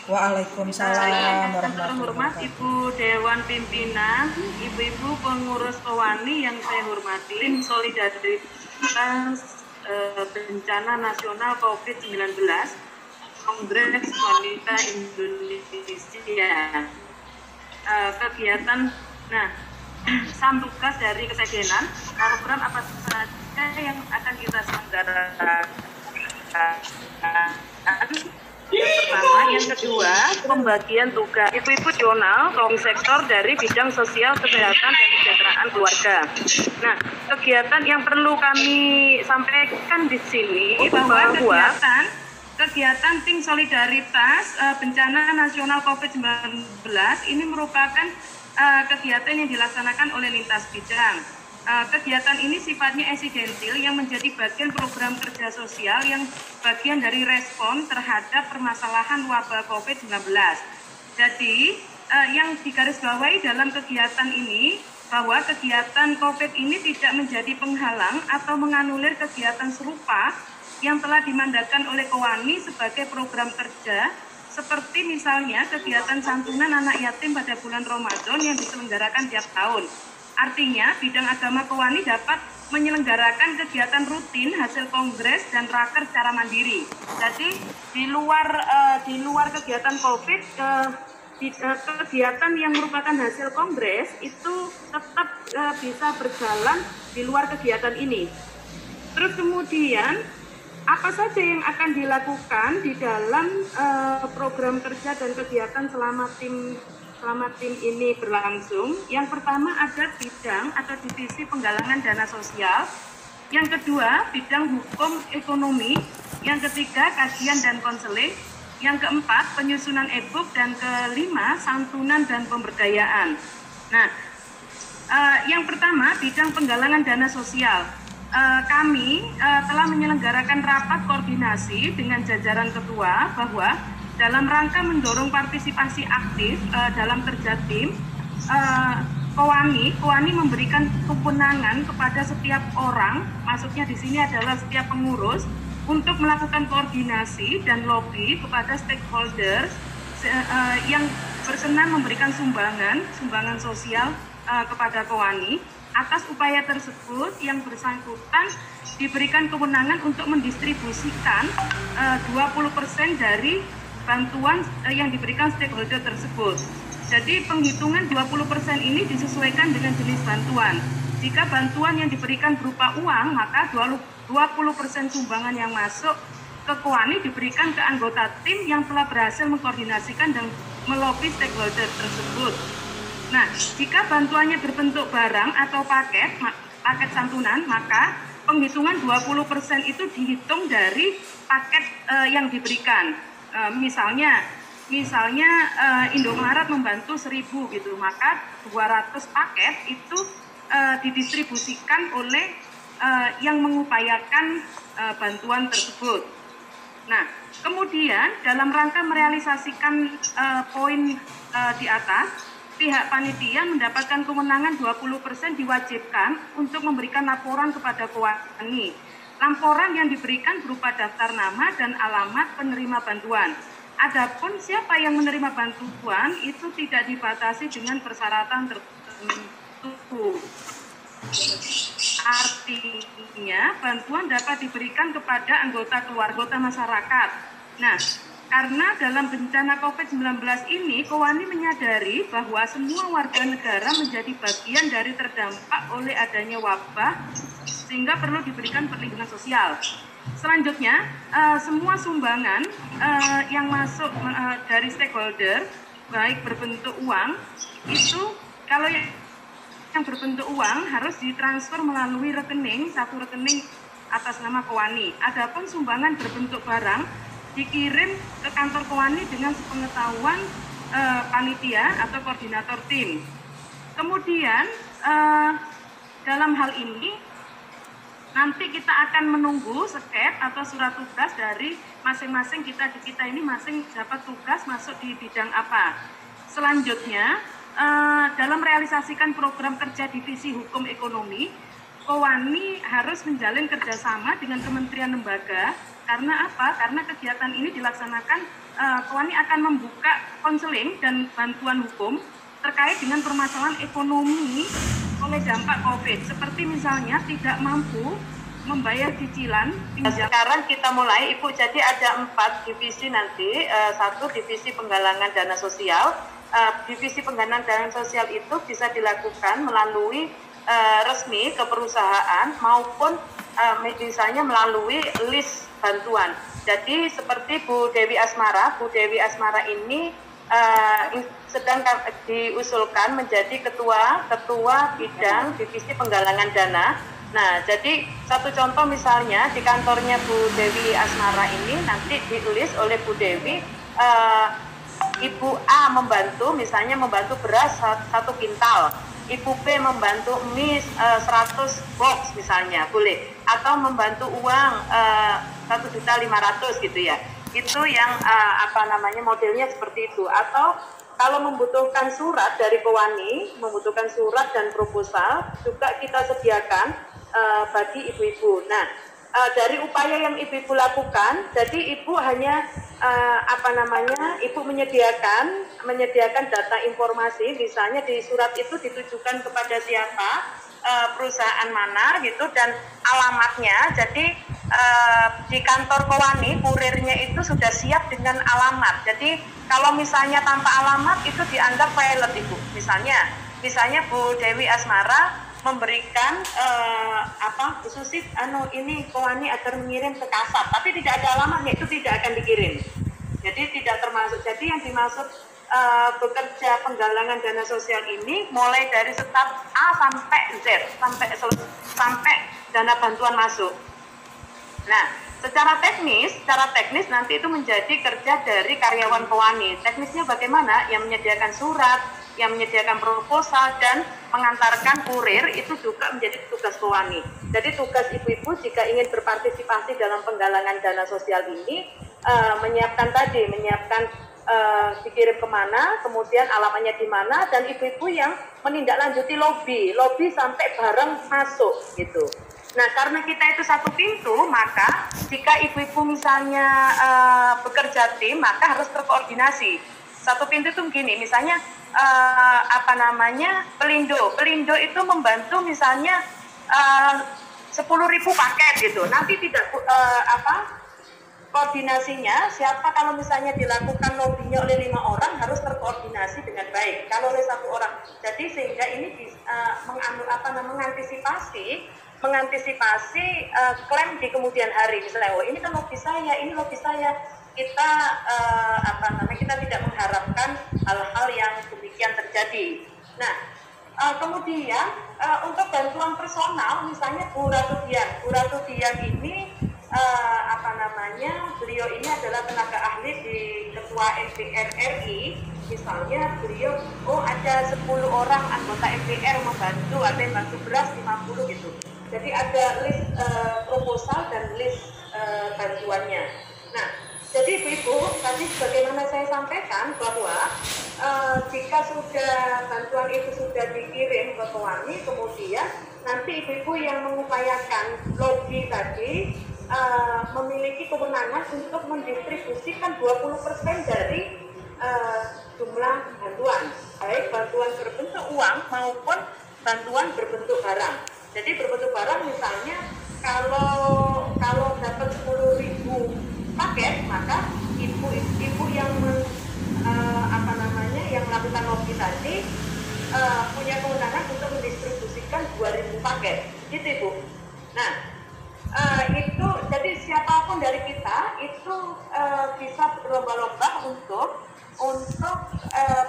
Waalaikumsalam Yang warahmatullahi terhormat wabarakatuh. Ibu Dewan Pimpinan, Ibu-Ibu pengurus Kowani yang saya hormati, tim solidaritas bencana nasional COVID-19, Kongres Wanita Indonesia. Kegiatan, nah, tugas dari Kesekjenan, program apa saja yang akan kita selenggarakan. Yang pertama, yang kedua, pembagian tugas ibu-ibu nasional sektor dari bidang sosial, kesehatan, dan kesejahteraan keluarga. Nah, kegiatan yang perlu kami sampaikan di sini bahwa kegiatan tim solidaritas bencana nasional COVID-19 ini merupakan kegiatan yang dilaksanakan oleh lintas bidang. Kegiatan ini sifatnya eksistensial yang menjadi bagian program kerja sosial yang bagian dari respon terhadap permasalahan wabah COVID-19. Jadi, yang digarisbawahi dalam kegiatan ini bahwa kegiatan COVID ini tidak menjadi penghalang atau menganulir kegiatan serupa yang telah dimandatkan oleh Kowani sebagai program kerja, seperti misalnya kegiatan santunan anak yatim pada bulan Ramadan yang diselenggarakan tiap tahun. Artinya, bidang agama Kowani dapat menyelenggarakan kegiatan rutin hasil kongres dan raker secara mandiri. Jadi, di luar kegiatan COVID, kegiatan yang merupakan hasil kongres itu tetap bisa berjalan di luar kegiatan ini. Terus kemudian, apa saja yang akan dilakukan di dalam program kerja dan kegiatan selama tim ini berlangsung? Yang pertama ada bidang atau divisi penggalangan dana sosial. Yang kedua, bidang hukum ekonomi. Yang ketiga, kajian dan konseling. Yang keempat, penyusunan e-book. Dan kelima, santunan dan pemberdayaan. Nah, yang pertama, bidang penggalangan dana sosial. Kami telah menyelenggarakan rapat koordinasi dengan jajaran ketua bahwa dalam rangka mendorong partisipasi aktif dalam kerja tim, Kowani memberikan kewenangan kepada setiap orang, maksudnya di sini adalah setiap pengurus, untuk melakukan koordinasi dan lobby kepada stakeholder yang berkenan memberikan sumbangan sosial kepada Kowani. Atas upaya tersebut, yang bersangkutan diberikan kewenangan untuk mendistribusikan 20% dari bantuan yang diberikan stakeholder tersebut. Jadi penghitungan 20% ini disesuaikan dengan jenis bantuan. Jika bantuan yang diberikan berupa uang, maka 20% sumbangan yang masuk ke Kowani diberikan ke anggota tim yang telah berhasil mengkoordinasikan dan melobi stakeholder tersebut. Nah, jika bantuannya berbentuk barang atau paket santunan, maka penghitungan 20% itu dihitung dari paket yang diberikan. Misalnya Indomaret membantu 1.000 gitu, maka 200 paket itu didistribusikan oleh yang mengupayakan bantuan tersebut. Nah, kemudian dalam rangka merealisasikan poin di atas, pihak panitia mendapatkan kewenangan 20% diwajibkan untuk memberikan laporan kepada Kowani. Laporan yang diberikan berupa daftar nama dan alamat penerima bantuan. Adapun siapa yang menerima bantuan itu tidak dibatasi dengan persyaratan tertentu. Artinya bantuan dapat diberikan kepada anggota keluarga masyarakat. Nah, karena dalam bencana COVID-19 ini, Kowani menyadari bahwa semua warga negara menjadi bagian dari terdampak oleh adanya wabah, sehingga perlu diberikan perlindungan sosial. Selanjutnya, semua sumbangan yang masuk dari stakeholder, baik berbentuk uang, itu kalau yang berbentuk uang harus ditransfer melalui satu rekening atas nama Kowani. Adapun sumbangan berbentuk barang dikirim ke kantor Kowani dengan sepengetahuan panitia atau koordinator tim. Kemudian dalam hal ini nanti kita akan menunggu sket atau surat tugas dari masing-masing kita ini masing dapat tugas masuk di bidang apa. Selanjutnya dalam merealisasikan program kerja divisi hukum ekonomi, Kowani harus menjalin kerjasama dengan kementerian lembaga. Karena apa? Karena kegiatan ini dilaksanakan Kewani akan membuka konseling dan bantuan hukum terkait dengan permasalahan ekonomi oleh dampak COVID, seperti misalnya tidak mampu membayar cicilan. Sekarang kita mulai, Ibu, jadi ada 4 divisi nanti. Satu divisi penggalangan dana sosial. Divisi penggalangan dana sosial itu bisa dilakukan melalui resmi ke perusahaan maupun misalnya melalui list bantuan. Jadi seperti Bu Dewi Asmara ini sedang diusulkan menjadi ketua bidang divisi penggalangan dana. Nah, jadi satu contoh misalnya di kantornya Bu Dewi Asmara ini nanti ditulis oleh Bu Dewi, Ibu A membantu, misalnya membantu beras 1 kintal, Ibu B membantu mie 100 box misalnya, boleh, atau membantu uang 1.500.000 gitu ya. Itu yang modelnya seperti itu. Atau kalau membutuhkan surat dari Kewani, membutuhkan surat dan proposal juga kita sediakan bagi ibu-ibu. Nah, dari upaya yang ibu-ibu lakukan, jadi ibu hanya ibu menyediakan data informasi, misalnya di surat itu ditujukan kepada siapa, perusahaan mana gitu, dan alamatnya. Jadi di kantor Kewani kurirnya itu sudah siap dengan alamat. Jadi kalau misalnya tanpa alamat itu dianggap pilot, Ibu. Misalnya Bu Dewi Asmara memberikan ini Kewani agar mengirim ke Kasat, tapi tidak ada alamatnya, itu tidak akan dikirim. Jadi tidak termasuk. Jadi yang dimaksud bekerja penggalangan dana sosial ini mulai dari step A sampai Z, sampai dana bantuan masuk. Nah, secara teknis nanti itu menjadi kerja dari karyawan Kewani. Teknisnya bagaimana? Yang menyediakan surat, yang menyediakan proposal, dan mengantarkan kurir itu juga menjadi tugas Kewani. Jadi tugas ibu-ibu jika ingin berpartisipasi dalam penggalangan dana sosial ini, menyiapkan dikirim kemana, kemudian alamatnya di mana, dan ibu-ibu yang menindaklanjuti lobby sampai barang masuk gitu. Nah, karena kita itu satu pintu, maka jika ibu-ibu misalnya bekerja tim, maka harus terkoordinasi. Satu pintu itu begini, misalnya Pelindo itu membantu misalnya 10.000 paket gitu. Nanti tidak koordinasinya siapa, kalau misalnya dilakukan lobbynya oleh 5 orang harus terkoordinasi dengan baik. Kalau oleh 1 orang, jadi sehingga ini mengantisipasi klaim di kemudian hari. Misalnya, ini kan lobby saya, kita kita tidak mengharapkan hal-hal yang demikian terjadi. Nah, kemudian untuk bantuan personal, misalnya Bu Ratu Dian ini beliau ini adalah tenaga ahli di Ketua MPR RI. Misalnya beliau ada 10 orang anggota MPR membantu, ada yang bantu beras 50 gitu. Jadi ada list proposal dan list bantuannya. Nah, jadi ibu, tadi sebagaimana saya sampaikan bahwa jika bantuan itu sudah dikirim ke Kewani, kemudian nanti ibu-ibu yang mengupayakan lobby tadi memiliki kewenangan untuk mendistribusikan 20% dari jumlah bantuan, baik bantuan berbentuk uang maupun bantuan berbentuk barang. Jadi berbentuk barang misalnya kalau dapat 10.000 paket, maka ibu yang yang melakukan lobby tadi punya kewenangan untuk mendistribusikan 2.000 paket, gitu Ibu. Nah, itu jadi siapapun dari kita itu bisa berlomba-lomba untuk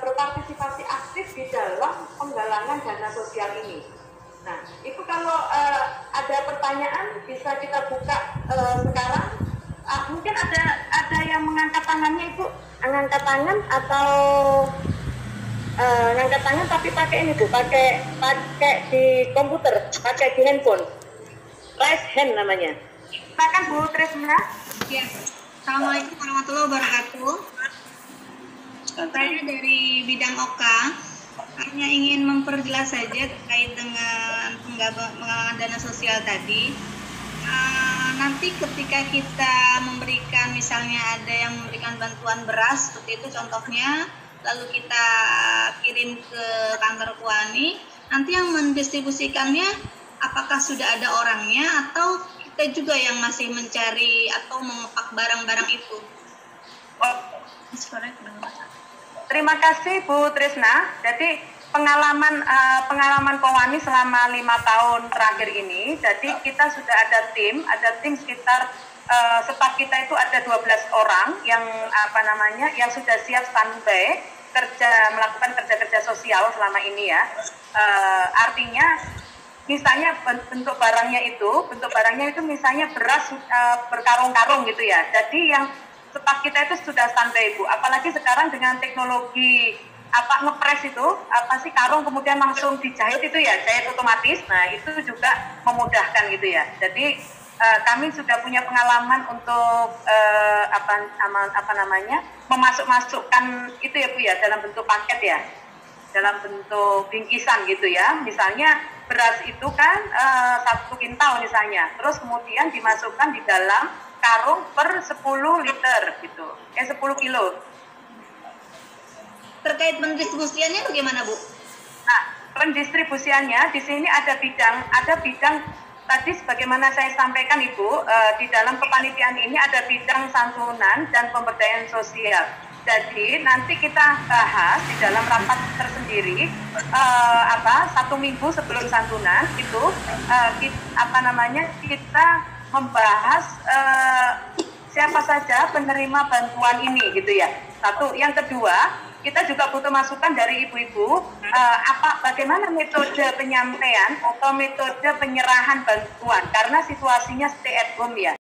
berpartisipasi aktif di dalam penggalangan dana sosial ini. Nah, itu kalau ada pertanyaan bisa kita buka sekarang. Mungkin ada yang mengangkat tangannya, Ibu, mengangkat tangan atau ngangkat tangan tapi pakai ini Bu, pakai di komputer, pakai di handphone. Raise hand namanya. Silakan Bu Tresna. Ya. Assalamualaikum warahmatullahi wabarakatuh. Saya dari bidang OKA, hanya ingin memperjelas saja terkait dengan penggalangan dana sosial tadi. nanti ketika kita memberikan, misalnya ada yang memberikan bantuan beras seperti itu contohnya, lalu kita kirim ke kantor Kuani, nanti yang mendistribusikannya apakah sudah ada orangnya atau kita juga yang masih mencari atau mengepak barang-barang itu? Oh, terima kasih Bu Trisna. Jadi pengalaman Kowani selama 5 tahun terakhir ini, jadi kita sudah ada tim sekitar staf kita itu ada 12 orang yang yang sudah siap standby melakukan kerja sosial selama ini ya. Artinya misalnya bentuk barangnya itu misalnya beras berkarung-karung gitu ya. Jadi yang staf kita itu sudah standby Bu. Apalagi sekarang dengan teknologi ngepres itu karung kemudian langsung dijahit itu ya, jahit otomatis. Nah itu juga memudahkan gitu ya. Jadi kami sudah punya pengalaman untuk memasukkan itu ya Bu ya, dalam bentuk paket ya, dalam bentuk bingkisan gitu ya. Misalnya beras itu kan 1 kintal misalnya, terus kemudian dimasukkan di dalam karung per 10 liter gitu, 10 kilo. Terkait pendistribusiannya bagaimana Bu? Nah, pendistribusiannya di sini ada bidang tadi sebagaimana saya sampaikan Ibu, di dalam kepanitiaan ini ada bidang santunan dan pemberdayaan sosial. Jadi nanti kita bahas di dalam rapat tersendiri 1 minggu sebelum santunan itu kita membahas siapa saja penerima bantuan ini gitu ya. Satu, yang kedua kita juga butuh masukan dari ibu-ibu bagaimana metode penyampaian atau metode penyerahan bantuan karena situasinya stay at home ya.